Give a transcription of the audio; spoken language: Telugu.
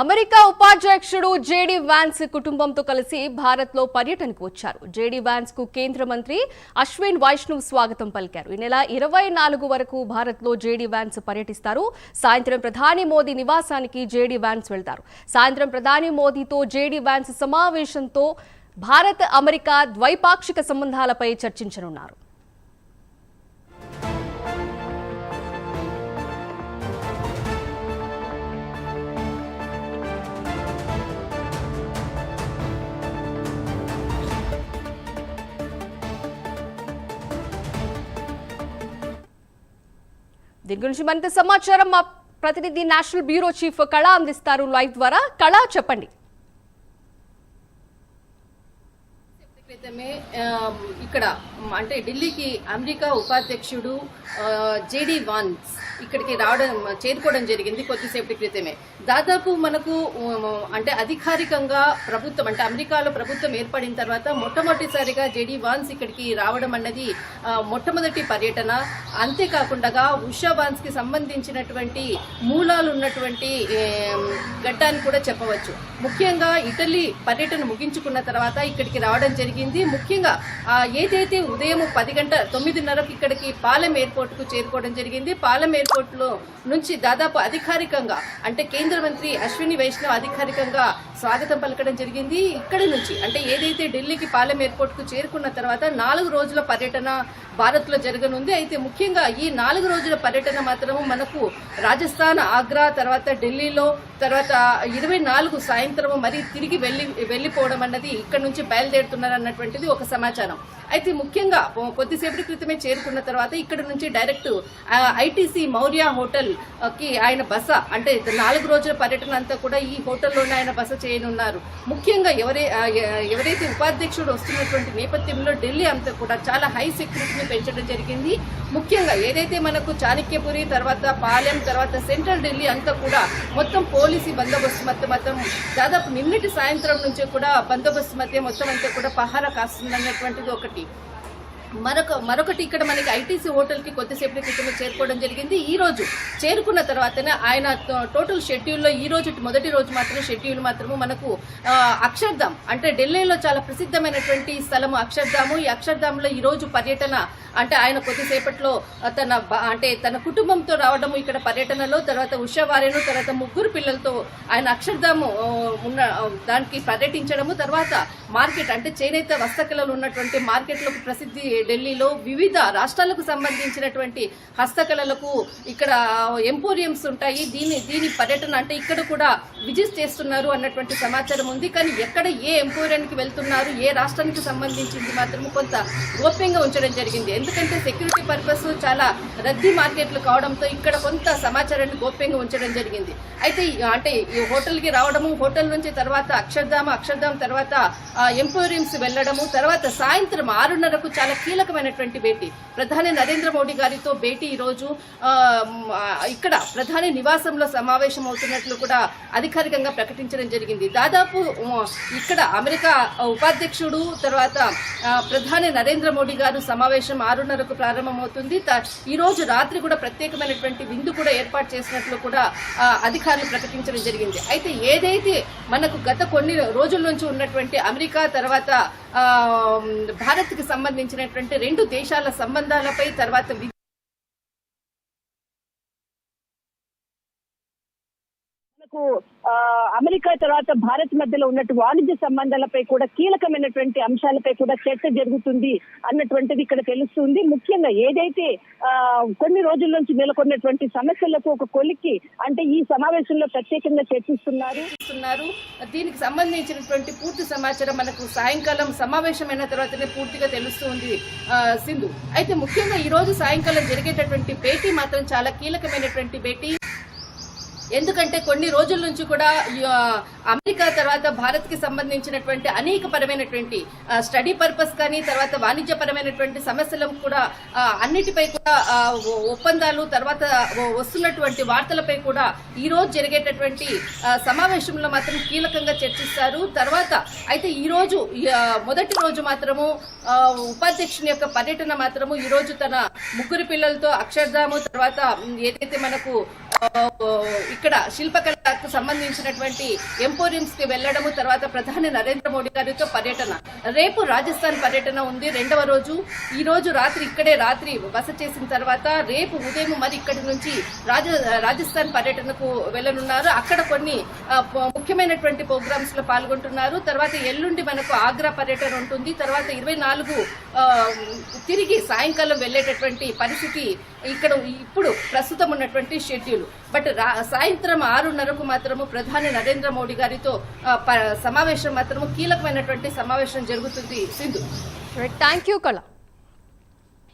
అమెరికా ఉపాధ్యక్షుడు జేడీ వాన్స్ కుటుంబంతో కలిసి భారత్ లో పర్యటనకు వచ్చారు. జేడీ వాన్స్ కు కేంద్ర మంత్రి అశ్విన్ వైష్ణవ్ స్వాగతం పలికారు. ఈ నెల 24 వరకు భారత్ లో జేడీ వాన్స్ పర్యటిస్తారు. సాయంత్రం ప్రధాని మోదీ నివాసానికి జేడీ వాన్స్ వెళ్తారు. సాయంత్రం ప్రధాని మోదీతో జేడీ వాన్స్ సమావేశంతో భారత్ అమెరికా ద్వైపాక్షిక సంబంధాలపై చర్చించనున్నారు. దీని గురించి మరింత సమాచారం మా ప్రతినిధి నేషనల్ బ్యూరో చీఫ్ కళ అందిస్తారు లైవ్ ద్వారా. కళ, చెప్పండి. ఇక్కడ అంటే ఢిల్లీకి అమెరికా ఉపాధ్యక్షుడు జేడీ వాన్స్ ఇక్కడికి చేరుకోవడం జరిగింది కొద్దిసేపటి క్రితమే. దాదాపు మనకు అంటే అధికారికంగా ప్రభుత్వం అంటే అమెరికాలో ప్రభుత్వం ఏర్పడిన తర్వాత మొట్టమొదటిసారిగా జేడీ వాన్స్ ఇక్కడికి రావడం అన్నది మొట్టమొదటి పర్యటన. అంతేకాకుండా ఉషా వాన్స్ కి సంబంధించినటువంటి మూలాలు ఉన్నటువంటి ఘట్టాన్ని కూడా చెప్పవచ్చు. ముఖ్యంగా ఇటలీ పర్యటన ముగించుకున్న తర్వాత ఇక్కడికి రావడం జరిగింది. ముఖ్యంగా ఏదైతే ఉదయం 9:30కి ఇక్కడికి పాలెం ఎయిర్పోర్ట్ కు చేరుకోవడం జరిగింది. పాలెం ఎయిర్పోర్ట్ లో నుంచి దాదాపు అధికారికంగా అంటే కేంద్ర మంత్రి అశ్విని వైష్ణవ్ అధికారికంగా స్వాగతం పలకడం జరిగింది. ఇక్కడి నుంచి అంటే ఏదైతే ఢిల్లీకి పాలెం ఎయిర్పోర్ట్ కు చేరుకున్న తర్వాత 4 రోజుల పర్యటన భారత్ లో జరగనుంది. అయితే ముఖ్యంగా ఈ 4 రోజుల పర్యటన మాత్రము మనకు రాజస్థాన్, ఆగ్రా, తర్వాత ఢిల్లీలో, తర్వాత 24 సాయంత్రం మరి తిరిగి వెళ్లిపోవడం అన్నది ఇక్కడ నుంచి బయలుదేరుతున్నారు అన్నటువంటిది ఒక సమాచారం. అయితే ముఖ్యంగా కొద్దిసేపటి క్రితమే చేరుకున్న తర్వాత ఇక్కడ నుంచి డైరెక్ట్ ఐటీసీ మౌర్య హోటల్ కి ఆయన బస అంటే 4 రోజుల పర్యటన అంతా కూడా ఈ హోటల్లోనే ఆయన బస చేయనున్నారు. ముఖ్యంగా ఎవరైతే ఉపాధ్యక్షుడు వస్తున్నటువంటి నేపథ్యంలో ఢిల్లీ అంతా కూడా చాలా హై సెక్యూరిటీని పెంచడం జరిగింది. ముఖ్యంగా ఏదైతే మనకు చాణక్యపురి, తర్వాత పాలెం, తర్వాత సెంట్రల్ ఢిల్లీ అంతా కూడా మొత్తం పోలీసు బందోబస్తు మొత్తం దాదాపు నిన్నటి సాయంత్రం నుంచి కూడా బందోబస్తు మధ్య మొత్తం అంతా కూడా పహారా కాస్తుందన్నటువంటిది ఒకటి. మరొకటి ఇక్కడ మనకి ఐటీసీ హోటల్ కి కొద్దిసేపటి క్రితమే చేరుకోవడం జరిగింది. ఈ రోజు చేరుకున్న తర్వాతనే ఆయన టోటల్ షెడ్యూల్లో ఈ రోజు మొదటి రోజు మాత్రం షెడ్యూల్ మాత్రము మనకు అక్షర్ధామ్ అంటే ఢిల్లీలో చాలా ప్రసిద్ధమైనటువంటి స్థలము అక్షర్ధాము. ఈ అక్షర్ధామ్ లో ఈ రోజు పర్యటన అంటే ఆయన కొద్దిసేపట్లో తన కుటుంబంతో రావడము ఇక్కడ పర్యటనలో, తర్వాత ఉషావారేను, తర్వాత 3 పిల్లలతో ఆయన అక్షర్ధాము ఉన్న దానికి పర్యటించడము, తర్వాత మార్కెట్ అంటే చేనేత హస్తకళలు ఉన్నటువంటి మార్కెట్లకు ప్రసిద్ధి ఢిల్లీలో వివిధ రాష్ట్రాలకు సంబంధించినటువంటి హస్తకళలకు ఇక్కడ ఎంపోరియంస్ ఉంటాయి. దీని పర్యటన అంటే ఇక్కడ కూడా విజిట్ చేస్తున్నారు అన్నటువంటి సమాచారం ఉంది. కానీ ఎక్కడ ఏ ఎంపోరియానికి వెళ్తున్నారు, ఏ రాష్ట్రానికి సంబంధించింది మాత్రం కొంత గోప్యంగా ఉంచడం జరిగింది. ఎందుకంటే సెక్యూరిటీ పర్పస్ చాలా రద్దీ మార్కెట్లు కావడంతో ఇక్కడ కొంత సమాచారాన్ని గోప్యంగా ఉంచడం జరిగింది. అయితే అంటే ఈ హోటల్కి రావడము, హోటల్ నుంచి తర్వాత అక్షర్ధామ్ తర్వాత ఎంపోరియంస్ వెళ్లడము, తర్వాత సాయంత్రం 6:30కు చాలా కీలకమైనటువంటి భేటీ ప్రధాని నరేంద్ర మోడీ గారితో భేటీ. ఈ రోజు ఇక్కడ ప్రధాని నివాసంలో సమావేశం అవుతున్నట్లు కూడా అధికారికంగా ప్రకటించడం జరిగింది. దాదాపు ఇక్కడ అమెరికా ఉపాధ్యక్షుడు తర్వాత ప్రధాని నరేంద్ర మోడీ గారు సమావేశం 6:30కు ప్రారంభమవుతుంది. ఈ రోజు రాత్రి కూడా ప్రత్యేకమైనటువంటి విందు కూడా ఏర్పాటు చేసినట్లు కూడా అధికారులు ప్రకటించడం జరిగింది. అయితే ఏదైతే మనకు గత కొన్ని రోజుల నుంచి ఉన్నటువంటి అమెరికా తర్వాత భారత్ కి సంబంధించినటువంటి 2 దేశాల సంబంధాలపై తర్వాత అమెరికా తర్వాత భారత్ మధ్యలో ఉన్నట్టు వాణిజ్య సంబంధాలపై కూడా కీలకమైనటువంటి అంశాలపై కూడా చర్చ జరుగుతుంది అన్నటువంటిది ఇక్కడ తెలుస్తుంది. ముఖ్యంగా ఏదైతే కొన్ని రోజుల నుంచి నెలకొన్నటువంటి సమస్యలకు ఒక కొలిక్కి అంటే ఈ సమావేశంలో ప్రత్యేకంగా చర్చిస్తున్నారు. దీనికి సంబంధించినటువంటి పూర్తి సమాచారం మనకు సాయంకాలం సమావేశమైన తర్వాతనే పూర్తిగా తెలుస్తుంది సింధు. అయితే ముఖ్యంగా ఈ రోజు సాయంకాలం జరిగేటటువంటి భేటీ మాత్రం చాలా కీలకమైనటువంటి భేటీ. ఎందుకంటే కొన్ని రోజుల నుంచి కూడా అమెరికా తర్వాత భారత్ కి సంబంధించినటువంటి అనేక పరమైనటువంటి స్టడీ పర్పస్ కానీ తర్వాత వాణిజ్యపరమైనటువంటి సమస్యలకు కూడా అన్నిటిపై కూడా ఒప్పందాలు తర్వాత వస్తున్నటువంటి వార్తలపై కూడా ఈ రోజు జరిగేటటువంటి సమావేశంలో మాత్రం కీలకంగా చర్చిస్తారు. తర్వాత అయితే ఈ రోజు మొదటి రోజు మాత్రము ఉపాధ్యక్షుని యొక్క పర్యటన మాత్రము ఈ రోజు తన 3 పిల్లలతో అక్షర్ధాము తర్వాత ఏదైతే మనకు ఇక్కడ శిల్పకళకు సంబంధించినటువంటి ఎంపోరియంస్ కి వెళ్లడము, తర్వాత ప్రధాని నరేంద్ర మోడీ గారితో పర్యటన. రేపు రాజస్థాన్ పర్యటన ఉంది, 2వ రోజు. ఈ రోజు రాత్రి ఇక్కడే బస చేసిన తర్వాత రేపు ఉదయం మరి ఇక్కడి నుంచి రాజస్థాన్ పర్యటనకు వెళ్లనున్నారు. అక్కడ కొన్ని ముఖ్యమైనటువంటి ప్రోగ్రామ్స్ లో పాల్గొంటున్నారు. తర్వాత ఎల్లుండి మనకు ఆగ్రా పర్యటన ఉంటుంది. తర్వాత 24 తిరిగి సాయంకాలం వెళ్లేటటువంటి పరిస్థితి ఇక్కడ ఇప్పుడు ప్రస్తుతం ఉన్నటువంటి షెడ్యూల్. బట్ సాయంత్రం 6:30కు మాత్రము ప్రధాని నరేంద్ర మోడీ గారితో సమావేశం మాత్రము కీలకమైనటువంటి సమావేశం జరుగుతుంది. సింధు, థ్యాంక్ యూ కళ.